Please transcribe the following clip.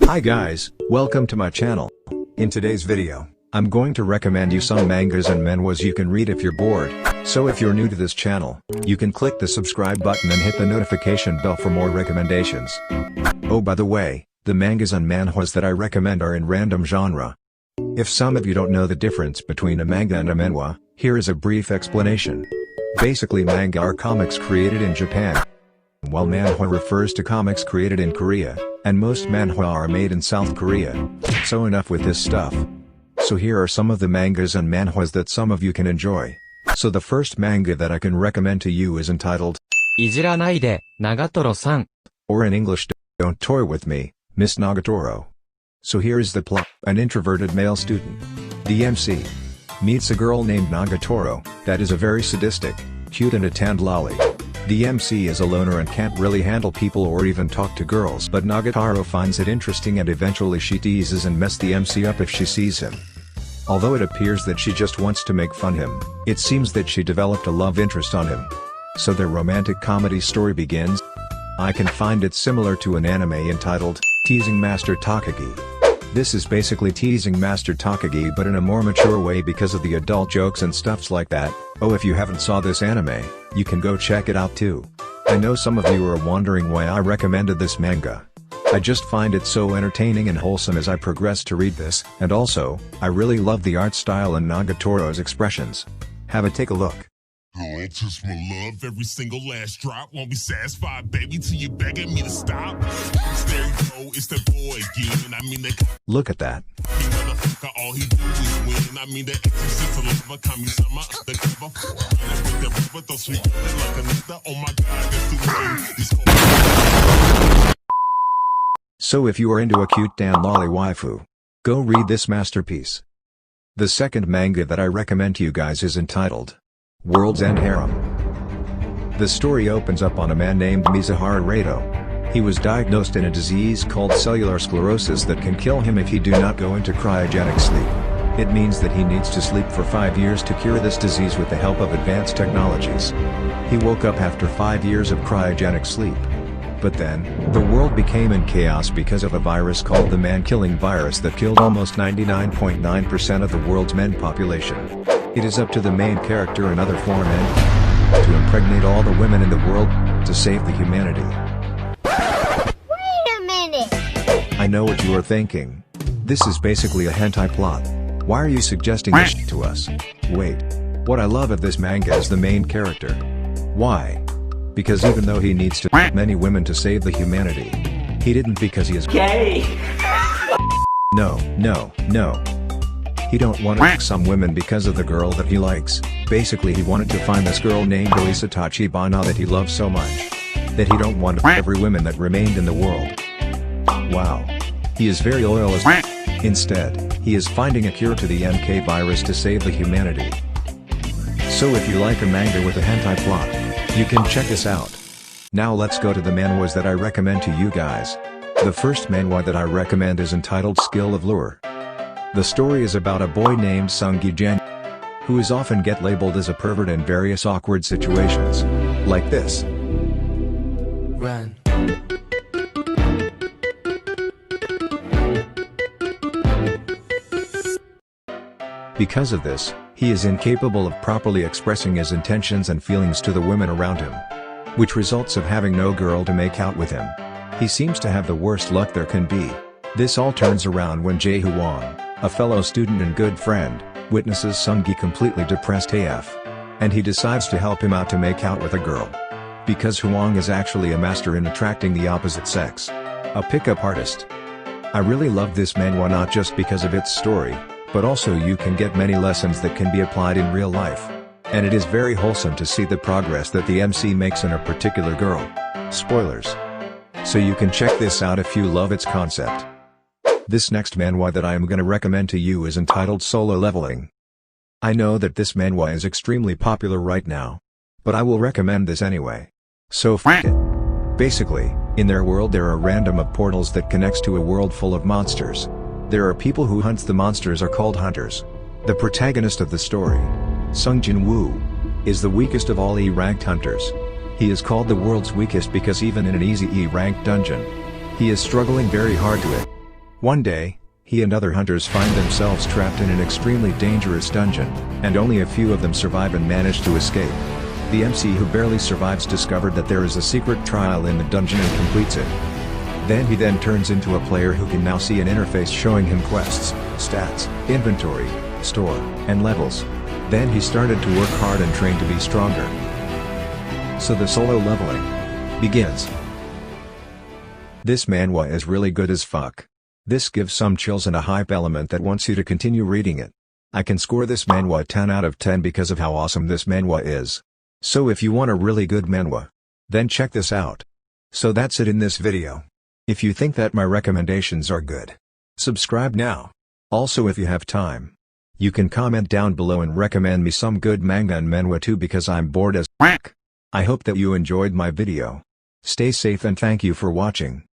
Hi guys, welcome to my channel. In today's video, I'm going to recommend you some mangas and manhwas you can read if you're bored. So if you're new to this channel, you can click the subscribe button and hit the notification bell for more recommendations. Oh, by the way, the mangas and manhwas that I recommend are in random genre. If some of you don't know the difference between a manga and a manhwa, here is a brief explanation. Basically, manga are comics created in Japan, while manhwa refers to comics created in Korea, and most manhwa are made in South Korea. So enough with this stuff. So here are some of the mangas and manhwas that some of you can enjoy. So the first manga that I can recommend to you is entitled Ijiranaide, Nagatoro-san. Or in English, Don't Toy With Me, Miss Nagatoro. So here is the plot. An introverted male student, the MC, meets a girl named Nagatoro, that is a very sadistic, cute and a tanned lolly. The MC is a loner and can't really handle people or even talk to girls, but Nagatoro finds it interesting and eventually she teases and messes the MC up if she sees him. Although it appears that she just wants to make fun him, it seems that she developed a love interest on him. So their romantic comedy story begins. I can find it similar to an anime entitled Teasing Master Takagi. This is basically teasing Master Takagi but in a more mature way because of the adult jokes and stuffs like that. Oh, if you haven't saw this anime, you can go check it out too. I know some of you are wondering why I recommended this manga. I just find it so entertaining and wholesome as I progress to read this, and also, I really love the art style and Nagatoro's expressions. Have a take a look. Oh, touch my love, every single last drop. Won't be satisfied, baby, till you begging me to stop. There you go, it's that boy again. I mean, that Look at that. motherfucker, all he do is win. I mean, the exorcist of lover, Kami-sama, the cover. With the river, throw sweet like another. Oh my god, that's the way. He's cold. So if you are into a cute Dan lolly waifu, go read this masterpiece. The second manga that I recommend to you guys is entitled World's End Harem. The story opens up on a man named Mizuhara Rado. He was diagnosed in a disease called cellular sclerosis that can kill him if he do not go into cryogenic sleep. It means that he needs to sleep for 5 years to cure this disease with the help of advanced technologies. He woke up after 5 years of cryogenic sleep. But then, the world became in chaos because of a virus called the man-killing virus that killed almost 99.9% of the world's men population. It is up to the main character and other 4 men to impregnate all the women in the world to save the humanity. Wait a minute! I know what you are thinking. This is basically a hentai plot. Why are you suggesting this to us? Wait. What I love of this manga is the main character. Why? Because even though he needs to many women to save the humanity, he didn't because he is gay. No. He don't want to some women because of the girl that he likes. Basically he wanted to find this girl named Elisa Tachibana that he loves so much that he don't want every woman that remained in the world. Wow. He is very loyal as instead, he is finding a cure to the NK virus to save the humanity. So if you like a manga with a hentai plot, you can check this out. Now let's go to the manhwas that I recommend to you guys. The first manhwa that I recommend is entitled Skill of Lure. The story is about a boy named Sung-gi-jen, who is often get labeled as a pervert in various awkward situations. Like this. Run. Because of this, he is incapable of properly expressing his intentions and feelings to the women around him, which results of having no girl to make out with him. He seems to have the worst luck there can be. This all turns around when Jae Hwang, a fellow student and good friend, witnesses Sung-gi completely depressed AF. And he decides to help him out to make out with a girl. Because Hwang is actually a master in attracting the opposite sex. A pickup artist. I really love this manhwa not just because of its story, but also you can get many lessons that can be applied in real life. And it is very wholesome to see the progress that the MC makes in a particular girl. Spoilers. So you can check this out if you love its concept. This next manhwa that I am gonna recommend to you is entitled Solo Leveling. I know that this manhwa is extremely popular right now, but I will recommend this anyway. So f*** it. Basically, in their world there are random of portals that connects to a world full of monsters. There are people who hunt the monsters are called hunters. The protagonist of the story, Sung Jin-woo, is the weakest of all E-ranked hunters. He is called the world's weakest because even in an easy E-ranked dungeon, he is struggling very hard to it. One day, he and other hunters find themselves trapped in an extremely dangerous dungeon, and only a few of them survive and manage to escape. The MC who barely survives discovered that there is a secret trial in the dungeon and completes it. He then turns into a player who can now see an interface showing him quests, stats, inventory, store, and levels. Then he started to work hard and train to be stronger. So the solo leveling begins. This manhwa is really good as fuck. This gives some chills and a hype element that wants you to continue reading it. I can score this manhwa 10 out of 10 because of how awesome this manhwa is. So if you want a really good manhwa, then check this out. So that's it in this video. If you think that my recommendations are good, subscribe now. Also if you have time, you can comment down below and recommend me some good manga and manhwa too because I'm bored as f***. I hope that you enjoyed my video. Stay safe and thank you for watching.